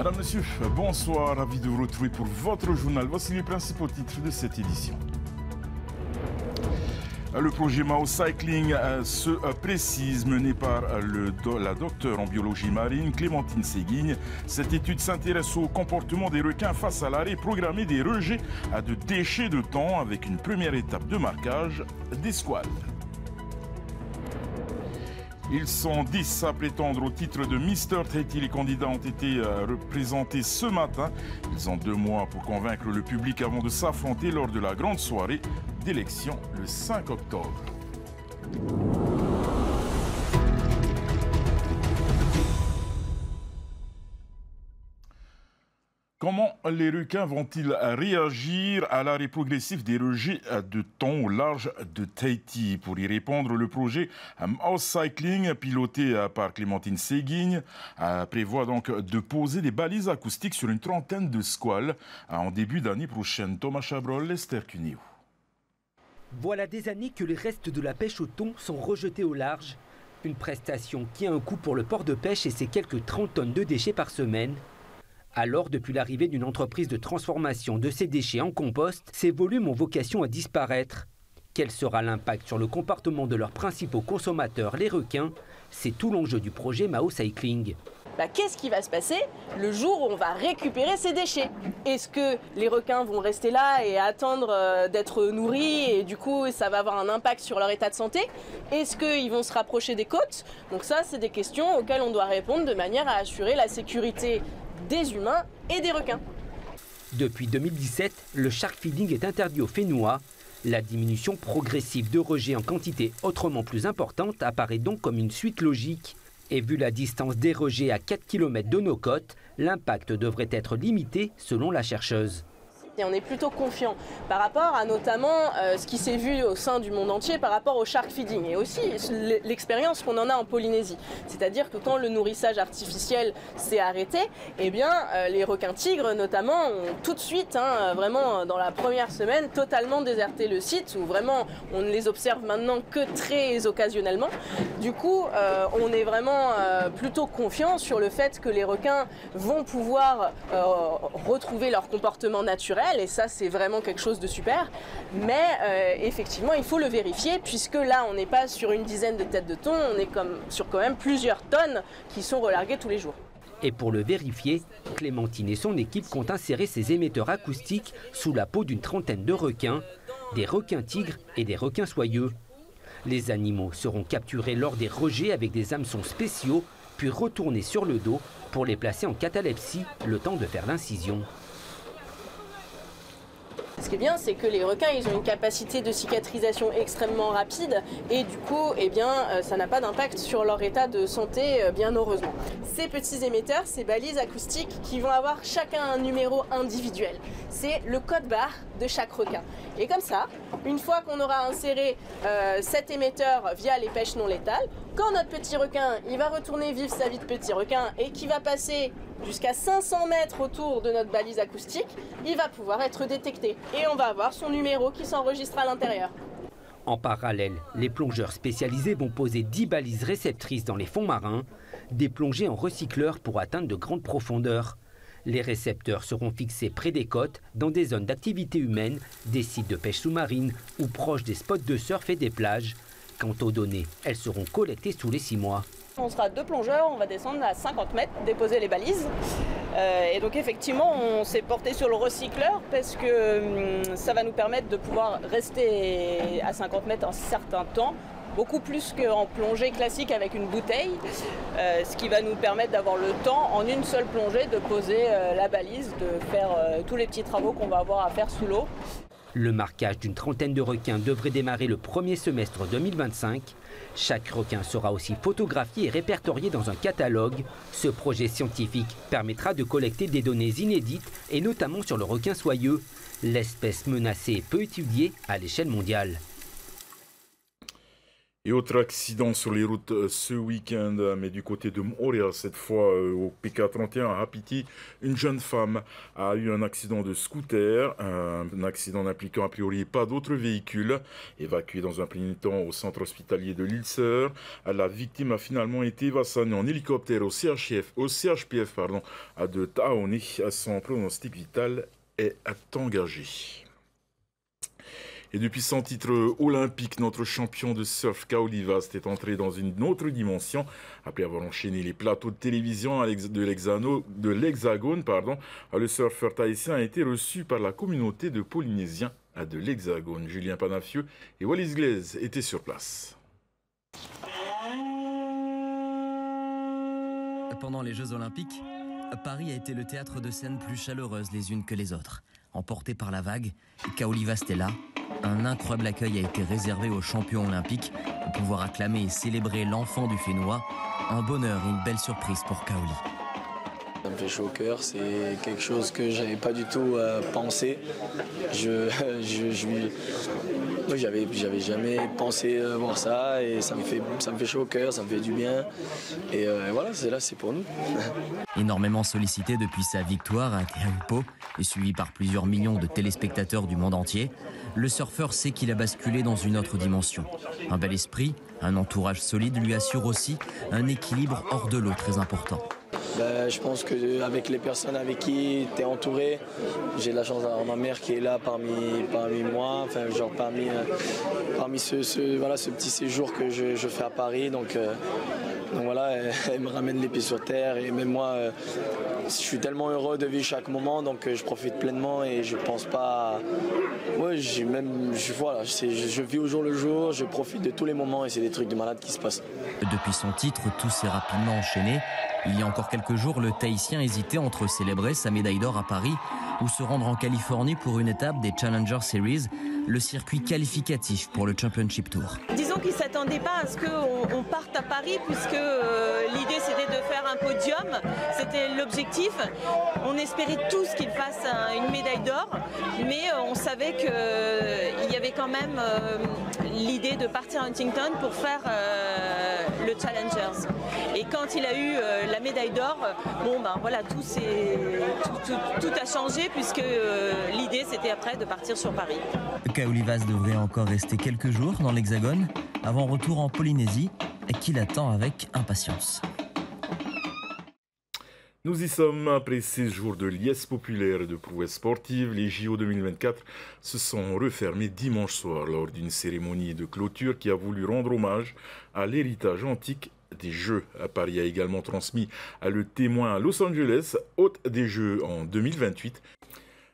Mesdames, Messieurs, bonsoir, ravi de vous retrouver pour votre journal. Voici les principaux titres de cette édition. Le projet Mao Cycling se précise, mené par la docteure en biologie marine Clémentine Séguigne. Cette étude s'intéresse au comportement des requins face à l'arrêt programmé des rejets de déchets de thon avec une première étape de marquage des squales. Ils sont 10 à prétendre au titre de Mister Tahiti. Les candidats ont été représentés ce matin. Ils ont 2 mois pour convaincre le public avant de s'affronter lors de la grande soirée d'élection le 5 octobre. Comment les requins vont-ils réagir à l'arrêt progressif des rejets de thon au large de Tahiti? Pour y répondre, le projet Mao Cycling, piloté par Clémentine Séguigne, prévoit donc de poser des balises acoustiques sur une trentaine de squales en début d'année prochaine. Thomas Chabrol, Esther Cuneo. Voilà des années que les restes de la pêche au thon sont rejetés au large. Une prestation qui a un coût pour le port de pêche et ses quelques 30 tonnes de déchets par semaine. Alors, depuis l'arrivée d'une entreprise de transformation de ces déchets en compost, ces volumes ont vocation à disparaître. Quel sera l'impact sur le comportement de leurs principaux consommateurs, les requins? C'est tout l'enjeu du projet Mao Cycling. Qu'est-ce qui va se passer le jour où on va récupérer ces déchets? Est-ce que les requins vont rester là et attendre d'être nourris et du coup ça va avoir un impact sur leur état de santé? Est-ce qu'ils vont se rapprocher des côtes? Donc ça, c'est des questions auxquelles on doit répondre de manière à assurer la sécurité des humains et des requins. Depuis 2017, le shark feeding est interdit aux Fénois. La diminution progressive de rejets en quantité autrement plus importante apparaît donc comme une suite logique. Et vu la distance des rejets à 4 km de nos côtes, l'impact devrait être limité selon la chercheuse. Et on est plutôt confiant par rapport à notamment ce qui s'est vu au sein du monde entier par rapport au shark feeding et aussi l'expérience qu'on en a en Polynésie. C'est-à-dire que quand le nourrissage artificiel s'est arrêté, eh bien, les requins tigres notamment ont tout de suite, vraiment dans la première semaine, totalement déserté le site où vraiment on ne les observe maintenant que très occasionnellement. Du coup, on est vraiment plutôt confiant sur le fait que les requins vont pouvoir retrouver leur comportement naturel. Et ça, c'est vraiment quelque chose de super. Mais effectivement, il faut le vérifier puisque là, on n'est pas sur une dizaine de têtes de thon, on est sur quand même plusieurs tonnes qui sont relarguées tous les jours. Et pour le vérifier, Clémentine et son équipe comptent insérer ces émetteurs acoustiques sous la peau d'une trentaine de requins, des requins tigres et des requins soyeux. Les animaux seront capturés lors des rejets avec des hameçons spéciaux, puis retournés sur le dos pour les placer en catalepsie le temps de faire l'incision. Ce qui est bien, c'est que les requins, ils ont une capacité de cicatrisation extrêmement rapide et du coup, ça n'a pas d'impact sur leur état de santé, bien heureusement. Ces petits émetteurs, ces balises acoustiques qui vont avoir chacun un numéro individuel. C'est le code barre de chaque requin. Et comme ça, une fois qu'on aura inséré cet émetteur via les pêches non létales, quand notre petit requin, il va retourner vivre sa vie de petit requin et qui va passer jusqu'à 500 mètres autour de notre balise acoustique, il va pouvoir être détecté. Et on va avoir son numéro qui s'enregistre à l'intérieur. En parallèle, les plongeurs spécialisés vont poser 10 balises réceptrices dans les fonds marins, des plongées en recycleur pour atteindre de grandes profondeurs. Les récepteurs seront fixés près des côtes, dans des zones d'activité humaine, des sites de pêche sous-marine ou proches des spots de surf et des plages. Quant aux données, elles seront collectées tous les 6 mois. On sera 2 plongeurs, on va descendre à 50 mètres, déposer les balises. Et donc effectivement, on s'est porté sur le recycleur parce que ça va nous permettre de pouvoir rester à 50 mètres un certain temps, beaucoup plus qu'en plongée classique avec une bouteille, ce qui va nous permettre d'avoir le temps en une seule plongée de poser la balise, de faire tous les petits travaux qu'on va avoir à faire sous l'eau. Le marquage d'une trentaine de requins devrait démarrer le premier semestre 2025. Chaque requin sera aussi photographié et répertorié dans un catalogue. Ce projet scientifique permettra de collecter des données inédites et notamment sur le requin soyeux, l'espèce menacée et peu étudiée à l'échelle mondiale. Et autre accident sur les routes ce week-end, mais du côté de Montréal, cette fois au PK31 à Apiti, une jeune femme a eu un accident de scooter, un accident n'impliquant a priori pas d'autres véhicules. Évacuée dans un premier temps au centre hospitalier de l'Île-Sœur, la victime a finalement été évacuée en hélicoptère au CHPF de Taoni. Son pronostic vital est engagé. Et depuis son titre olympique, notre champion de surf Kaoli Vast est entré dans une autre dimension. Après avoir enchaîné les plateaux de télévision de l'Hexagone, le surfeur tahitien a été reçu par la communauté de Polynésiens de l'Hexagone. Julien Panafieux et Wallis Glaise étaient sur place. Pendant les Jeux Olympiques, Paris a été le théâtre de scènes plus chaleureuses les unes que les autres. Emporté par la vague, Kaoli Vast est là. Un incroyable accueil a été réservé aux champions olympiques pour pouvoir acclamer et célébrer l'enfant du Fénois. Un bonheur et une belle surprise pour Kaoli. Ça me fait chaud au cœur, c'est quelque chose que j'avais pas du tout pensé. J'avais jamais pensé voir ça et ça me fait chaud au cœur, ça me fait du bien. Et voilà, c'est pour nous. Énormément sollicité depuis sa victoire à Te Aupo et suivi par plusieurs millions de téléspectateurs du monde entier, le surfeur sait qu'il a basculé dans une autre dimension. Un bel esprit, un entourage solide lui assure aussi un équilibre hors de l'eau très important. Je pense qu'avec les personnes avec qui tu es entouré, j'ai de la chance d'avoir ma mère qui est là parmi moi, parmi ce petit séjour que je fais à Paris. Donc voilà, elle me ramène les pieds sur terre et même moi, je suis tellement heureux de vivre chaque moment, donc je profite pleinement et je pense pas. Ouais, je vis au jour le jour, je profite de tous les moments et c'est des trucs de malade qui se passent. Depuis son titre, tout s'est rapidement enchaîné. Il y a encore quelques jours, le Tahitien hésitait entre célébrer sa médaille d'or à Paris ou se rendre en Californie pour une étape des Challenger Series, le circuit qualificatif pour le Championship Tour. Disons qu'il ne s'attendait pas à ce qu'on parte à Paris puisque l'idée c'était de faire un podium, c'était l'objectif. On espérait tous qu'il fasse une médaille d'or, mais on savait qu'il y avait quand même l'idée de partir à Huntington pour faire le Challengers. Et quand il a eu la médaille d'or, tout a changé puisque l'idée c'était après de partir sur Paris. Kaoli Vast devrait encore rester quelques jours dans l'Hexagone avant retour en Polynésie qui l'attend avec impatience. Nous y sommes après 6 jours de liesse populaire et de prouesses sportives. Les JO 2024 se sont refermés dimanche soir lors d'une cérémonie de clôture qui a voulu rendre hommage à l'héritage antique des Jeux. Paris a également transmis le témoin à Los Angeles, hôte des Jeux en 2028.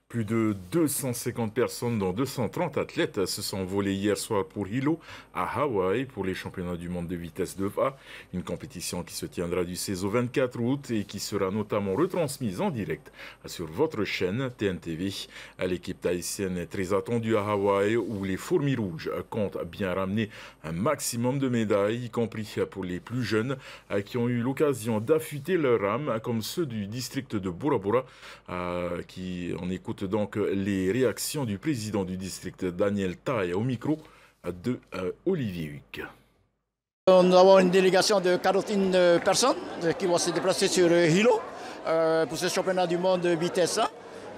Plus de 250 personnes, dont 230 athlètes, se sont volés hier soir pour Hilo, à Hawaï, pour les championnats du monde de vitesse de VA. Une compétition qui se tiendra du 16 au 24 août et qui sera notamment retransmise en direct sur votre chaîne TNTV. L'équipe tahitienne est très attendue à Hawaï, où les fourmis rouges comptent bien ramener un maximum de médailles, y compris pour les plus jeunes, qui ont eu l'occasion d'affûter leur âme, comme ceux du district de Bora Bora, qui en écoute donc les réactions du président du district, Daniel Tai, au micro de Olivier Huc. Nous avons une délégation de 41 personnes qui vont se déplacer sur Hilo pour ce championnat du monde de vitesse.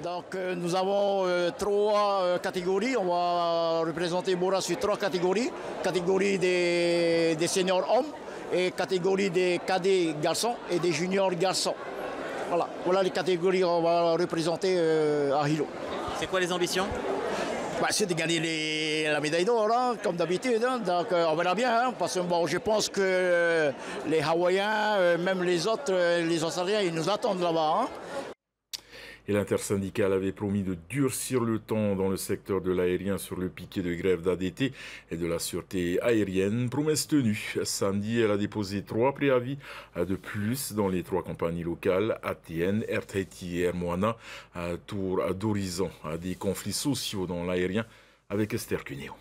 Donc nous avons 3 catégories. On va représenter Bora sur 3 catégories. Catégorie des seniors hommes et catégorie des cadets garçons et des juniors garçons. Voilà les catégories qu'on va représenter à Hilo. C'est quoi les ambitions? C'est de gagner la médaille d'or, comme d'habitude. Donc on verra bien, parce que je pense que les Hawaïens, même les Australiens, ils nous attendent là-bas. Et l'intersyndicale avait promis de durcir le temps dans le secteur de l'aérien sur le piquet de grève d'ADT et de la sûreté aérienne. Promesse tenue. Samedi, elle a déposé 3 préavis de plus dans les 3 compagnies locales, ATN, Air Tahiti et Air Moana, tour d'horizon des conflits sociaux dans l'aérien avec Esther Cuneo.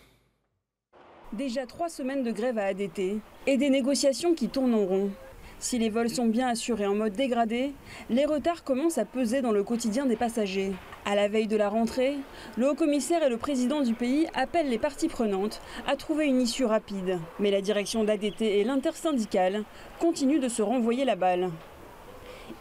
Déjà 3 semaines de grève à ADT et des négociations qui tournent en rond. Si les vols sont bien assurés en mode dégradé, les retards commencent à peser dans le quotidien des passagers. À la veille de la rentrée, le haut-commissaire et le président du pays appellent les parties prenantes à trouver une issue rapide. Mais la direction d'ADT et l'intersyndicale continuent de se renvoyer la balle.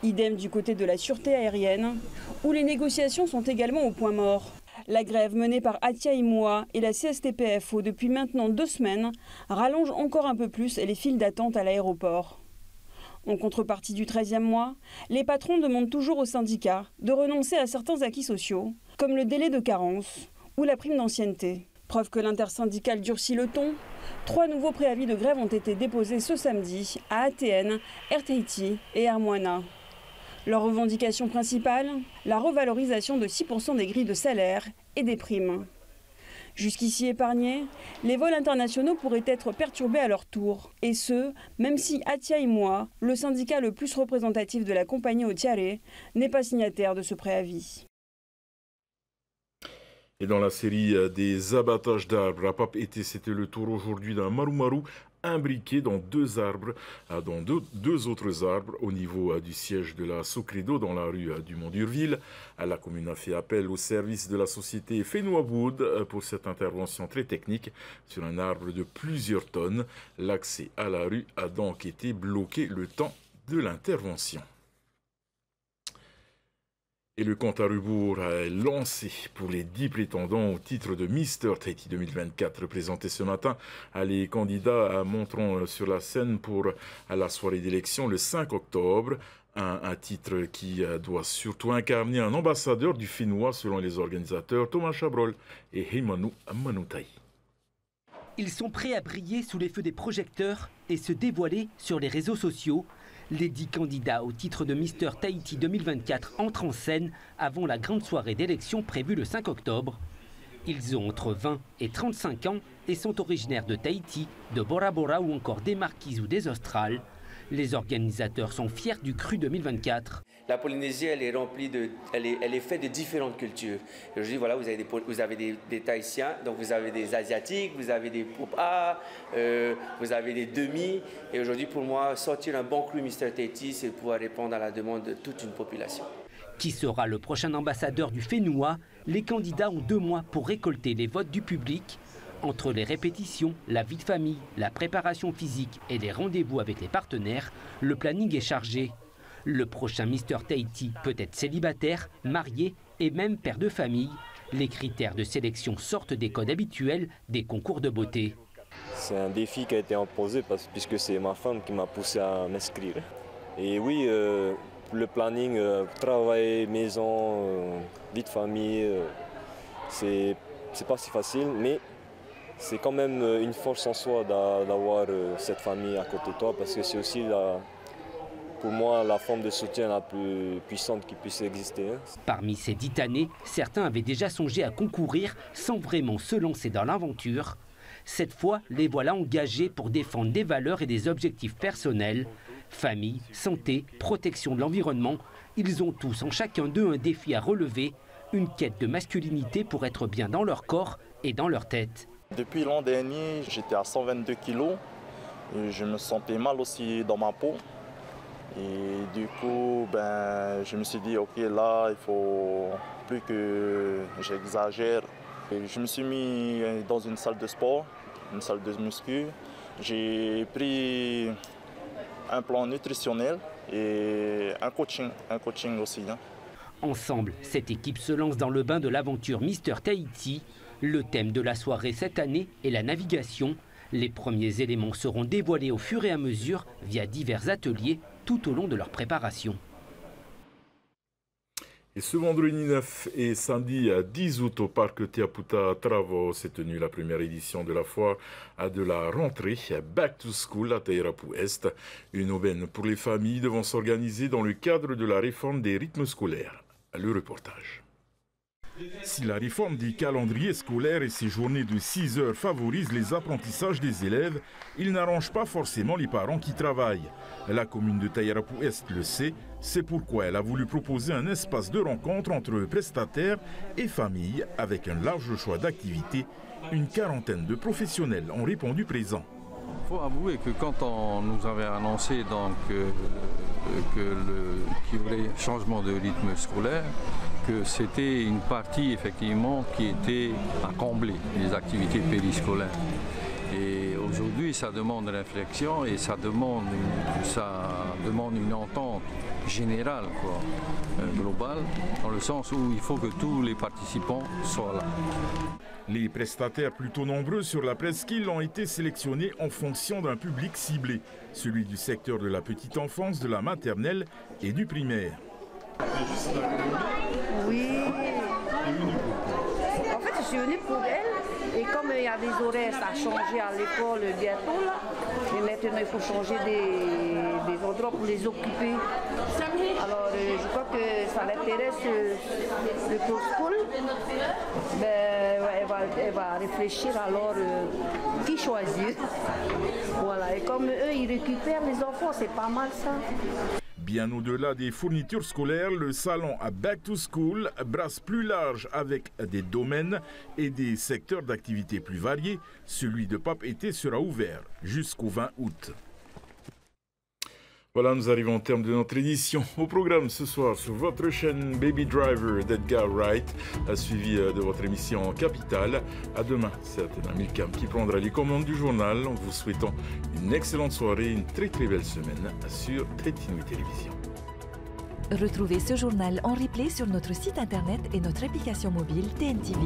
Idem du côté de la sûreté aérienne, où les négociations sont également au point mort. La grève menée par Atia Imoa et la CSTPFO depuis maintenant 2 semaines rallonge encore un peu plus les files d'attente à l'aéroport. En contrepartie du 13e mois, les patrons demandent toujours aux syndicats de renoncer à certains acquis sociaux, comme le délai de carence ou la prime d'ancienneté. Preuve que l'intersyndicale durcit le ton, 3 nouveaux préavis de grève ont été déposés ce samedi à ATN, Air Tahiti et Air Moana. Leur revendication principale, la revalorisation de 6% des grilles de salaire et des primes. Jusqu'ici épargnés, les vols internationaux pourraient être perturbés à leur tour. Et ce, même si Atia Imoa, le syndicat le plus représentatif de la compagnie au Tiare, n'est pas signataire de ce préavis. Et dans la série des abattages d'arbres à Papeete, c'était le tour aujourd'hui d'un maru-maru imbriqué dans 2 arbres, dans deux autres arbres au niveau du siège de la Socredo dans la rue du Mont-d'Urville. La commune a fait appel au service de la société Fenua Wood pour cette intervention très technique sur un arbre de plusieurs tonnes. L'accès à la rue a donc été bloqué le temps de l'intervention. Et le compte à rebours est lancé pour les 10 prétendants au titre de Mister Tahiti 2024 présenté ce matin. Les candidats monteront sur la scène pour la soirée d'élection le 5 octobre. Un titre qui doit surtout incarner un ambassadeur du Fénois selon les organisateurs Thomas Chabrol et Himanu Manoutai. Ils sont prêts à briller sous les feux des projecteurs et se dévoiler sur les réseaux sociaux. Les 10 candidats au titre de Mister Tahiti 2024 entrent en scène avant la grande soirée d'élection prévue le 5 octobre. Ils ont entre 20 et 35 ans et sont originaires de Tahiti, de Bora Bora ou encore des Marquises ou des Australes. Les organisateurs sont fiers du cru 2024. La Polynésie, elle est remplie elle est faite de différentes cultures. Je dis voilà, vous avez des Tahitiens, donc vous avez des Asiatiques, vous avez des Popa, vous avez des demi. Et aujourd'hui, pour moi, sortir un bon cru Mister Tahiti, c'est pouvoir répondre à la demande de toute une population. Qui sera le prochain ambassadeur du Fénois? Les candidats ont 2 mois pour récolter les votes du public. Entre les répétitions, la vie de famille, la préparation physique et les rendez-vous avec les partenaires, le planning est chargé. Le prochain Mister Tahiti peut être célibataire, marié et même père de famille. Les critères de sélection sortent des codes habituels des concours de beauté. C'est un défi qui a été imposé puisque c'est ma femme qui m'a poussé à m'inscrire. Et oui, le planning, travail, maison, vie de famille, c'est pas si facile, mais c'est quand même une force en soi d'avoir cette famille à côté de toi parce que c'est aussi pour moi la forme de soutien la plus puissante qui puisse exister. Parmi ces 10 années, certains avaient déjà songé à concourir sans vraiment se lancer dans l'aventure. Cette fois, les voilà engagés pour défendre des valeurs et des objectifs personnels. Famille, santé, protection de l'environnement, ils ont tous en chacun d'eux un défi à relever, une quête de masculinité pour être bien dans leur corps et dans leur tête. Depuis l'an dernier, j'étais à 122 kg et je me sentais mal aussi dans ma peau. Et du coup, je me suis dit, ok, là, il faut plus que j'exagère. Je me suis mis dans une salle de sport, une salle de muscu. J'ai pris un plan nutritionnel et un coaching aussi. Ensemble, cette équipe se lance dans le bain de l'aventure Mister Tahiti. Le thème de la soirée cette année est la navigation. Les premiers éléments seront dévoilés au fur et à mesure via divers ateliers tout au long de leur préparation. Et ce vendredi 9 et samedi 10 août au parc Te Aputa Travo s'est tenue la première édition de la foire de la rentrée Back to School à Tairapu Est. Une aubaine pour les familles devant s'organiser dans le cadre de la réforme des rythmes scolaires. Le reportage. Si la réforme des calendriers scolaires et ces journées de 6 heures favorisent les apprentissages des élèves, il n'arrange pas forcément les parents qui travaillent. La commune de Tairapu Est le sait, c'est pourquoi elle a voulu proposer un espace de rencontre entre prestataires et familles avec un large choix d'activités. Une quarantaine de professionnels ont répondu présents. Il faut avouer que quand on nous avait annoncé donc, qu'il y aurait changement de rythme scolaire, que c'était une partie effectivement qui était à combler, les activités périscolaires. Et aujourd'hui, ça demande réflexion et ça demande une entente générale, quoi, globale, dans le sens où il faut que tous les participants soient là. Les prestataires plutôt nombreux sur la presqu'île ont été sélectionnés en fonction d'un public ciblé, celui du secteur de la petite enfance, de la maternelle et du primaire. Oui. En fait, je suis venue pour elle. Et comme il y a des horaires, ça a changé à l'école bientôt là. Et maintenant, il faut changer des endroits pour les occuper. Alors, je crois que ça l'intéresse le pro-school. Ben, elle va réfléchir alors qui choisir. Voilà. Et comme eux, ils récupèrent les enfants, c'est pas mal ça. Bien au-delà des fournitures scolaires, le salon à Back to School brasse plus large avec des domaines et des secteurs d'activité plus variés. Celui de Pape-Été sera ouvert jusqu'au 20 août. Voilà, nous arrivons au terme de notre édition. Au programme ce soir sur votre chaîne Baby Driver d'Edgar Wright, suivi de votre émission Capitale. À demain, c'est Athéna Milcam qui prendra les commandes du journal en vous souhaitant une excellente soirée, une très très belle semaine sur Tétinouille Télévision. Retrouvez ce journal en replay sur notre site internet et notre application mobile TNTV.